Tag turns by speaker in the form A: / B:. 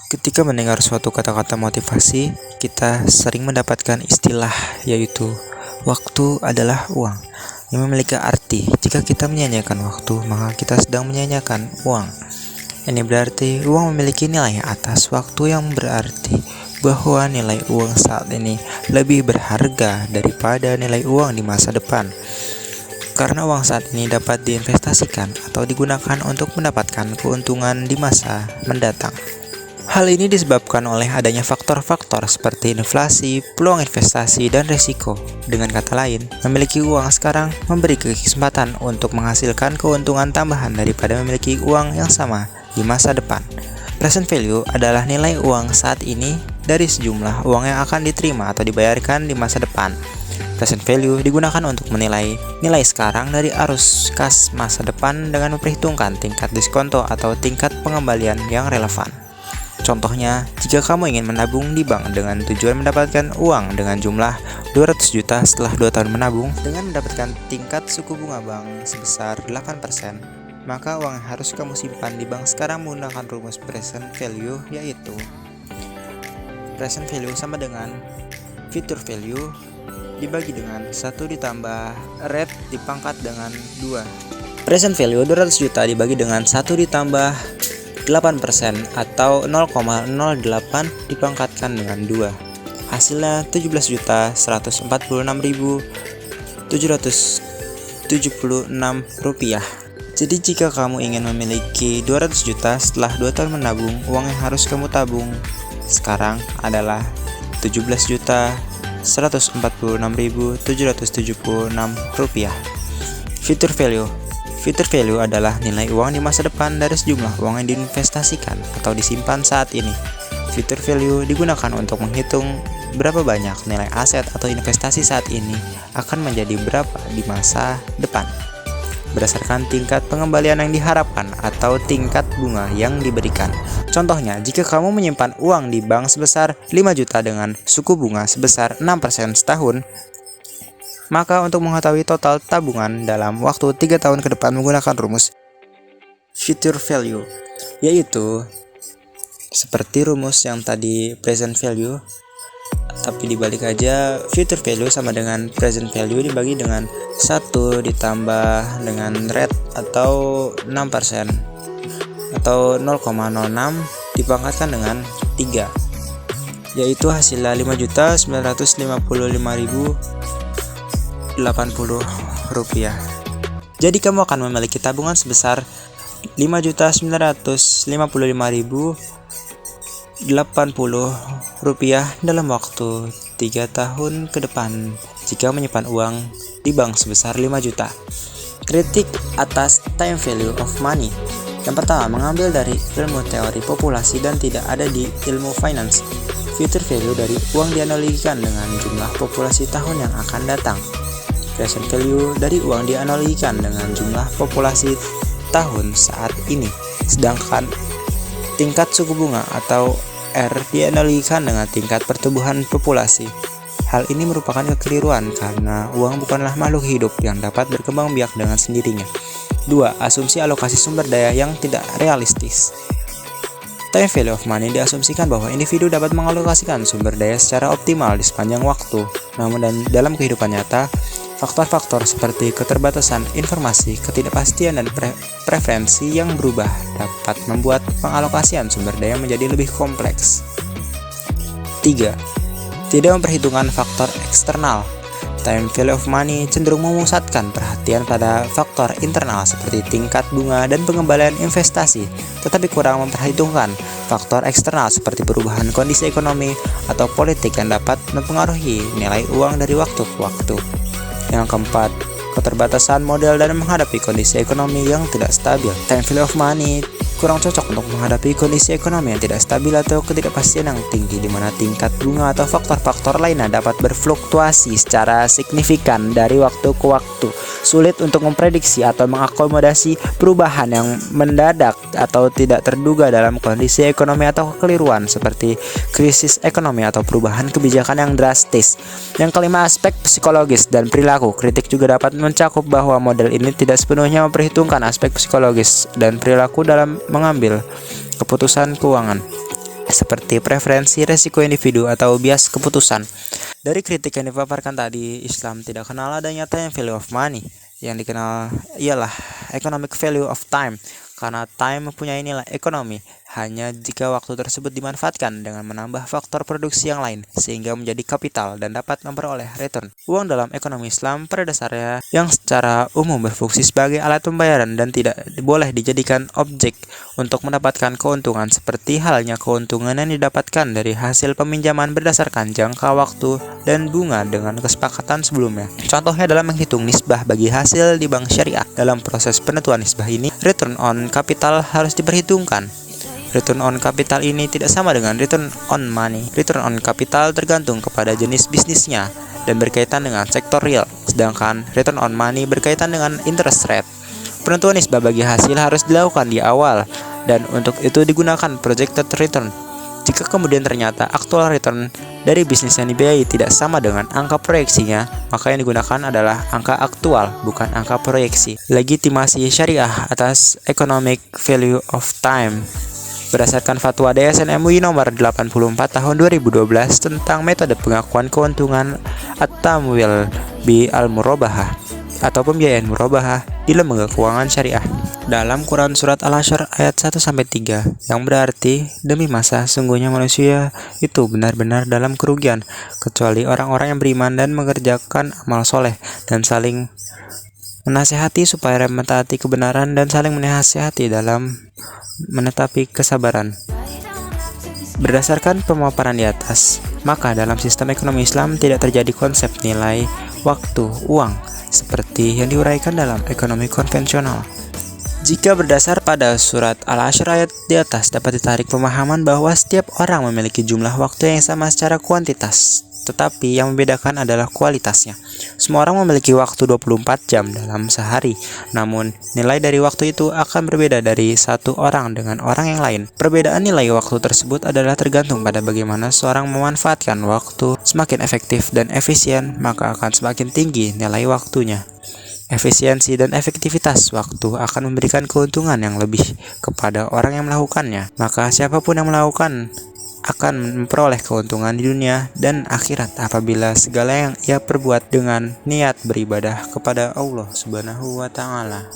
A: Ketika mendengar suatu kata-kata motivasi, kita sering mendapatkan istilah yaitu waktu adalah uang yang memiliki arti. Jika kita menyanyiakan waktu, maka kita sedang menyanyiakan uang. Ini berarti uang memiliki nilai atas waktu, yang berarti bahwa nilai uang saat ini lebih berharga daripada nilai uang di masa depan. Karena uang saat ini dapat diinvestasikan atau digunakan untuk mendapatkan keuntungan di masa mendatang. Hal ini disebabkan oleh adanya faktor-faktor seperti inflasi, peluang investasi, dan risiko. Dengan kata lain, memiliki uang sekarang memberi kesempatan untuk menghasilkan keuntungan tambahan daripada memiliki uang yang sama di masa depan. Present value adalah nilai uang saat ini dari sejumlah uang yang akan diterima atau dibayarkan di masa depan. Present value digunakan untuk menilai nilai sekarang dari arus kas masa depan dengan memperhitungkan tingkat diskonto atau tingkat pengembalian yang relevan. Contohnya, jika kamu ingin menabung di bank dengan tujuan mendapatkan uang dengan jumlah 200 juta setelah 2 tahun menabung dengan mendapatkan tingkat suku bunga bank sebesar 8%, maka uang yang harus kamu simpan di bank sekarang menggunakan rumus present value, yaitu present value sama dengan future value dibagi dengan 1 ditambah rate dipangkat dengan 2. Present value 200 juta dibagi dengan 1 ditambah 8% atau 0,08 dipangkatkan dengan 2. Hasilnya 17.146.776 rupiah. Jadi jika kamu ingin memiliki 200 juta setelah 2 tahun menabung, uang yang harus kamu tabung sekarang adalah 17.146.776 rupiah. Future value. Future value adalah nilai uang di masa depan dari sejumlah uang yang diinvestasikan atau disimpan saat ini. Future value digunakan untuk menghitung berapa banyak nilai aset atau investasi saat ini akan menjadi berapa di masa depan, berdasarkan tingkat pengembalian yang diharapkan atau tingkat bunga yang diberikan. Contohnya, jika kamu menyimpan uang di bank sebesar 5 juta dengan suku bunga sebesar 6% setahun, maka untuk mengetahui total tabungan dalam waktu 3 tahun ke depan menggunakan rumus future value, yaitu seperti rumus yang tadi present value, tapi dibalik aja. Future value sama dengan present value dibagi dengan 1 ditambah dengan rate atau 6% atau 0,06 dipangkatkan dengan 3, yaitu hasilnya 5.955.080 rupiah. Jadi kamu akan memiliki tabungan sebesar 5.955.080 rupiah dalam waktu 3 tahun ke depan jika menyimpan uang di bank sebesar 5 juta. Kritik atas time value of money. Yang pertama, mengambil dari ilmu teori populasi dan tidak ada di ilmu finance. Future value dari uang dianalogikan dengan jumlah populasi tahun yang akan datang. Present value dari uang dianalogikan dengan jumlah populasi tahun saat ini, sedangkan tingkat suku bunga atau R dianalogikan dengan tingkat pertumbuhan populasi. Hal ini merupakan kekeliruan karena uang bukanlah makhluk hidup yang dapat berkembang biak dengan sendirinya. 2. Asumsi alokasi sumber daya yang tidak realistis. Time value of money diasumsikan bahwa individu dapat mengalokasikan sumber daya secara optimal di sepanjang waktu. Namun dalam kehidupan nyata, faktor-faktor seperti keterbatasan informasi, ketidakpastian, dan preferensi yang berubah dapat membuat pengalokasian sumber daya menjadi lebih kompleks. 3. Tidak memperhitungkan faktor eksternal. Time value of money cenderung memusatkan perhatian pada faktor internal seperti tingkat bunga dan pengembalian investasi, tetapi kurang memperhitungkan faktor eksternal seperti perubahan kondisi ekonomi atau politik yang dapat mempengaruhi nilai uang dari waktu ke waktu. Yang keempat, keterbatasan modal dan menghadapi kondisi ekonomi yang tidak stabil. Time value of money kurang cocok untuk menghadapi kondisi ekonomi yang tidak stabil atau ketidakpastian yang tinggi, di mana tingkat bunga atau faktor-faktor lainnya dapat berfluktuasi secara signifikan dari waktu ke waktu. Sulit untuk memprediksi atau mengakomodasi perubahan yang mendadak atau tidak terduga dalam kondisi ekonomi atau kekeliruan seperti krisis ekonomi atau perubahan kebijakan yang drastis. Yang kelima, aspek psikologis dan perilaku. Kritik juga dapat mencakup bahwa model ini tidak sepenuhnya memperhitungkan aspek psikologis dan perilaku dalam mengambil keputusan keuangan. seperti preferensi resiko individu atau bias keputusan. Dari kritik yang dipaparkan tadi, Islam tidak kenal adanya time value of money. Yang dikenal ialah economic value of time, karena time mempunyai nilai ekonomi hanya jika waktu tersebut dimanfaatkan dengan menambah faktor produksi yang lain sehingga menjadi kapital dan dapat memperoleh return. Uang dalam ekonomi Islam pada dasarnya yang secara umum berfungsi sebagai alat pembayaran dan tidak boleh dijadikan objek untuk mendapatkan keuntungan, seperti halnya keuntungan yang didapatkan dari hasil peminjaman berdasarkan jangka waktu dan bunga dengan kesepakatan sebelumnya. Contohnya dalam menghitung nisbah bagi hasil di bank syariah. Dalam proses penentuan nisbah ini, return on capital harus diperhitungkan. Return on capital ini tidak sama dengan return on money. Return on capital tergantung kepada jenis bisnisnya dan berkaitan dengan sektor real, sedangkan return on money berkaitan dengan interest rate. Penentuan nisbah bagi hasil harus dilakukan di awal, dan untuk itu digunakan projected return. Jika kemudian ternyata actual return dari bisnis yang dibiayai tidak sama dengan angka proyeksinya, maka yang digunakan adalah angka aktual, bukan angka proyeksi. Legitimasi syariah atas economic value of time. Berdasarkan fatwa DSN MUI nomor 84 tahun 2012 tentang metode pengakuan keuntungan at-tamwil bi al-murabahah atau pembiayaan murabahah di lembaga keuangan syariah, dalam Quran surat Al-Hasyr ayat 1-3, yang berarti demi masa sungguhnya manusia itu benar-benar dalam kerugian kecuali orang-orang yang beriman dan mengerjakan amal soleh dan saling menasihati supaya mentaati kebenaran dan saling menasihati dalam menetapi kesabaran. Berdasarkan pemaparan di atas, maka dalam sistem ekonomi Islam tidak terjadi konsep nilai waktu uang seperti yang diuraikan dalam ekonomi konvensional. Jika berdasar pada surat Al-Hasyr ayat di atas, dapat ditarik pemahaman bahwa setiap orang memiliki jumlah waktu yang sama secara kuantitas, tetapi yang membedakan adalah kualitasnya. Semua orang memiliki waktu 24 jam dalam sehari, namun nilai dari waktu itu akan berbeda dari satu orang dengan orang yang lain. Perbedaan nilai waktu tersebut adalah tergantung pada bagaimana seorang memanfaatkan waktu. Semakin efektif dan efisien, maka akan semakin tinggi nilai waktunya. Efisiensi dan efektivitas waktu akan memberikan keuntungan yang lebih kepada orang yang melakukannya. Maka siapapun yang melakukan akan memperoleh keuntungan di dunia dan akhirat apabila segala yang ia perbuat dengan niat beribadah kepada Allah Subhanahu wa Ta'ala.